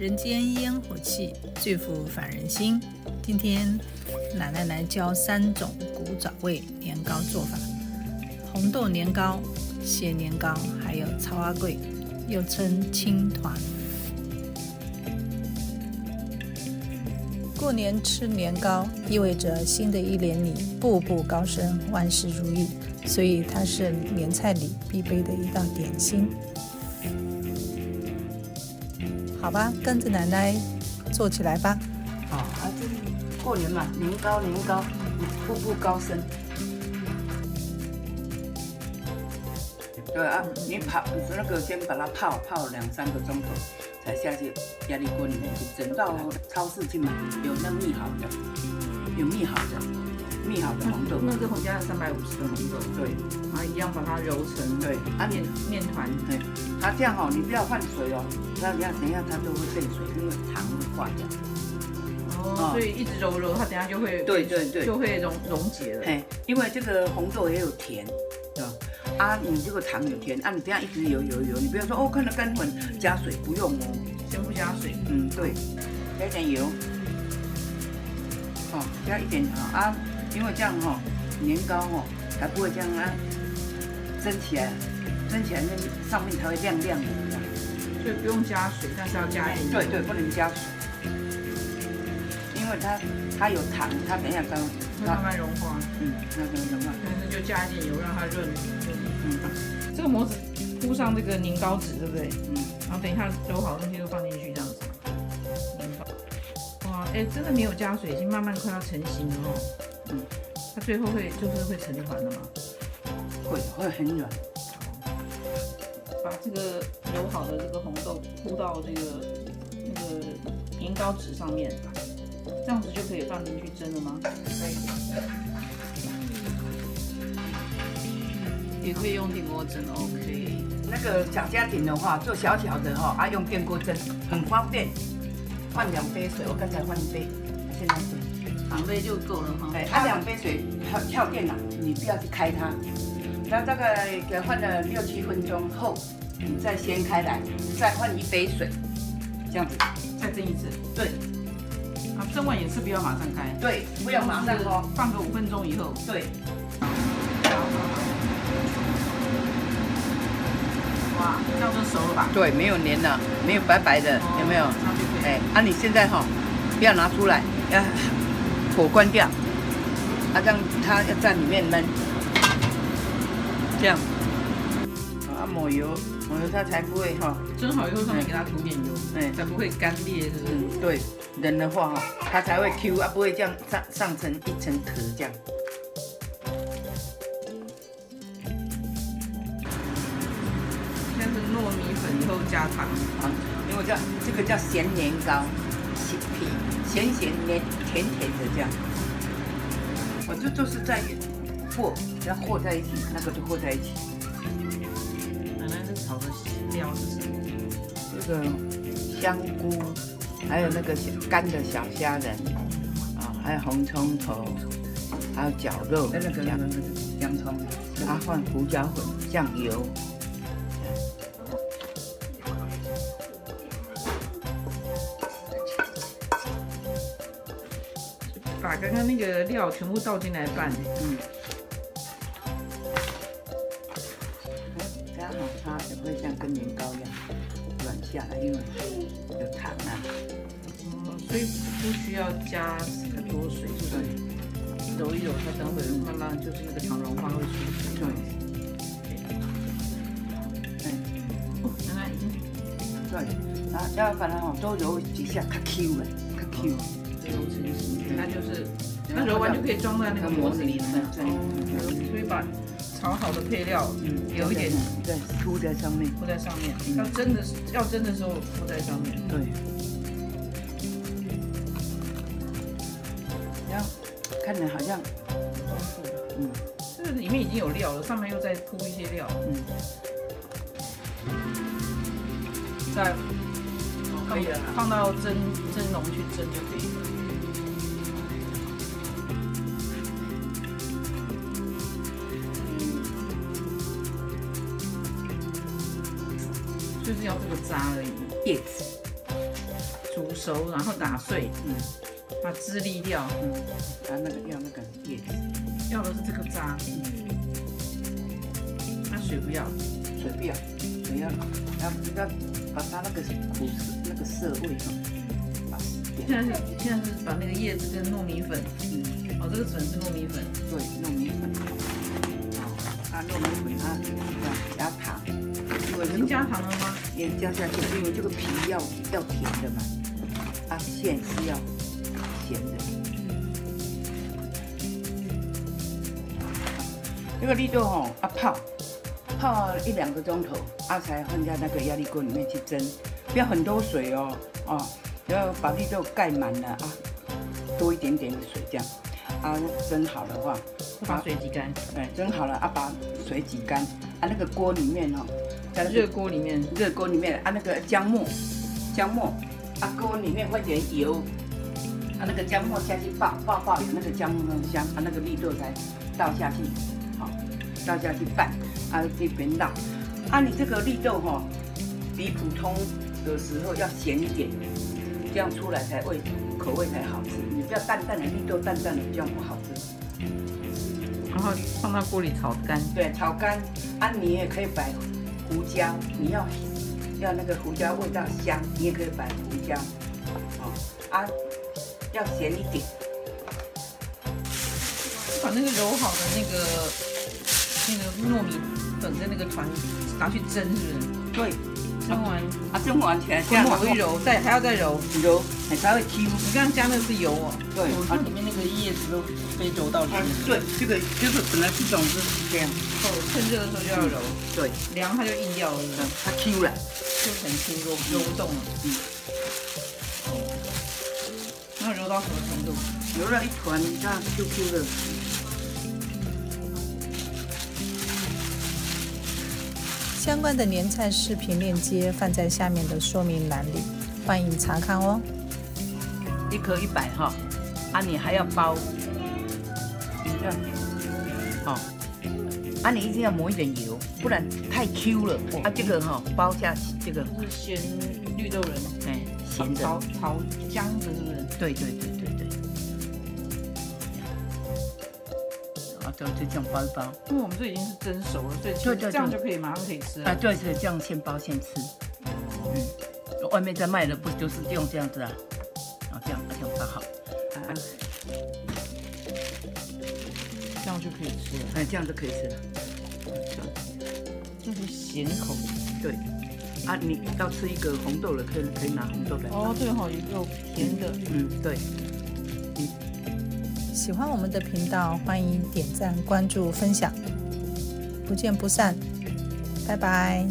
人间烟火气，最抚凡人心。今天奶奶来教3种古早味年糕做法：红豆年糕、蟹年糕，还有草仔粿，又称青团。过年吃年糕，意味着新的一年里步步高升，万事如意，所以它是年菜里必备的一道点心。好吧，跟着奶奶做起来吧。这过年嘛，年糕，步步高升。对啊，你先把它泡2、3个钟头，才下去压力锅里面去蒸。到超市去买，有那蜜好的红豆。那个红加了350的红豆，对，然后一样把它揉成对面团。对，它这样哦，你不要换水哦，等一下它都会变水，因为糖会化掉。所以一直揉，它等下就会对，就会溶解了。因为这个红豆也有甜，对吧？你这个糖有甜，你这样一直揉，你不要说看到干粉加水，不用哦，先不加水。对，加一点油，加一点因为这样年糕才不会这样蒸起来那上面才会亮亮的。所以不用加水，但是要加一点。对，不能加水。因为它有糖，它等一下会慢慢融化。慢慢融化。但是就加一点油让它润。这个模子铺上这个年糕纸，对不对？然后等一下揉好的东西都放进去，这样子。哇，真的没有加水，已经慢慢快要成型了哦。它最后会成团了吗？会很软。把这个揉好的这个红豆铺到那个年糕纸上面。这样子就可以放进去蒸了吗？对。也可以用电锅蒸 ，OK。那个小家庭的话，做小的用电锅蒸很方便。换2杯水，我刚才换1杯，现在2杯就够了哈。2杯水跳电了，你不要去开它。那大概给换了6、7分钟后，你再掀开来，再换1杯水，这样子再蒸一次。对。蒸完也是不要马上开，对，不要马上放个5分钟以后。对。哇，这样就熟了吧？对，没有黏了，没有白白的，有没有？你现在不要拿出来，要火关掉，让它要在里面焖，这样。抹油它才不会蒸好以后上面给它涂点油，才不会干裂，是不是？对。冷的话它才会 Q 不会这样上层一层壳这样。现在是糯米粉以后加糖因为这个叫咸年糕，咸甜的这样。我这就是在要和在一起，那个就和在一起。奶奶这炒的料是什么？这个香菇。还有那个干的小虾仁还有红葱头，还有绞肉，那个洋葱，换胡椒粉、酱油。把刚刚那个料全部倒进来拌。这样它也不会像跟年糕一样软下来，因为有糖所以不需要加很多水，就是揉一揉，它等会慢慢就是那个糖融化会出水。原来已经对，要把它都揉几下，较 Q 了，较 Q。揉成型，它揉完就可以装在那个模子里了。所以把炒好的配料有一点铺在上面，要蒸的时候铺在上面。对。看着好像丰富了，这个里面已经有料了，上面又再铺一些料，再可以了，放到蒸笼去蒸就可以了。就是要这个渣而已。叶子。煮熟，然后打碎，把汁沥掉，要那个叶子，要的是这个渣，那水不要，水不要，水要把它那个苦那个涩味把它死掉。现在是把那个叶子跟糯米粉，这个粉是糯米粉，对，糯米粉，糯米粉它加糖，已经加糖了吗？也加下去，因为这个皮要甜的嘛，馅是要咸的。这个绿豆泡1-2个钟头，才放在那个压力锅里面去蒸，不要很多水哦，要把绿豆盖满了多一点点的水这样，蒸好的话，把水挤干，蒸好了把水挤干，那个锅里面在热锅里面那个姜末，锅里面放点油，那个姜末下去爆有那个姜末很香，那个绿豆才倒下去，倒下去拌，这边绕，你这个绿豆比普通的时候要咸一点，这样出来口味才好吃。你不要淡淡的绿豆，淡淡的这样不好吃。然后放到锅里炒干。对，炒干。你也可以摆胡椒，你要那个胡椒味道香，你也可以摆胡椒。要咸一点。把那个揉好的那个糯米粉跟那个团拿去蒸，是不是？对。蒸完起来，这样一揉，还要再揉，才会 Q。你刚刚加那个是油哦。对。它里面那个叶子都被揉到里面。对，这个就是本来这种是这样。趁热的时候就要揉。对。凉它就硬掉了。它 Q 了。就很 Q， 揉不动了。那揉到什么程度？揉了一团，它 QQ 的。相关的年菜视频链接放在下面的说明栏里，欢迎查看哦。1颗100你还要包，你一定要抹一点油，不然太 Q 了。这个包下去，这个是咸绿豆仁，咸的，炒姜的，是不是？对。就这样包一包，因为我们这已经是蒸熟了，所以这样就可以马上可以吃了。对，这样现包现吃。外面在卖的不就是用这样子这样包好，这样就可以吃了。这样就可以吃了。这是咸口。对。你要吃一个红豆的，可以拿红豆来。对有甜的。对。喜欢我们的频道，欢迎点赞、关注、分享，不见不散，拜拜。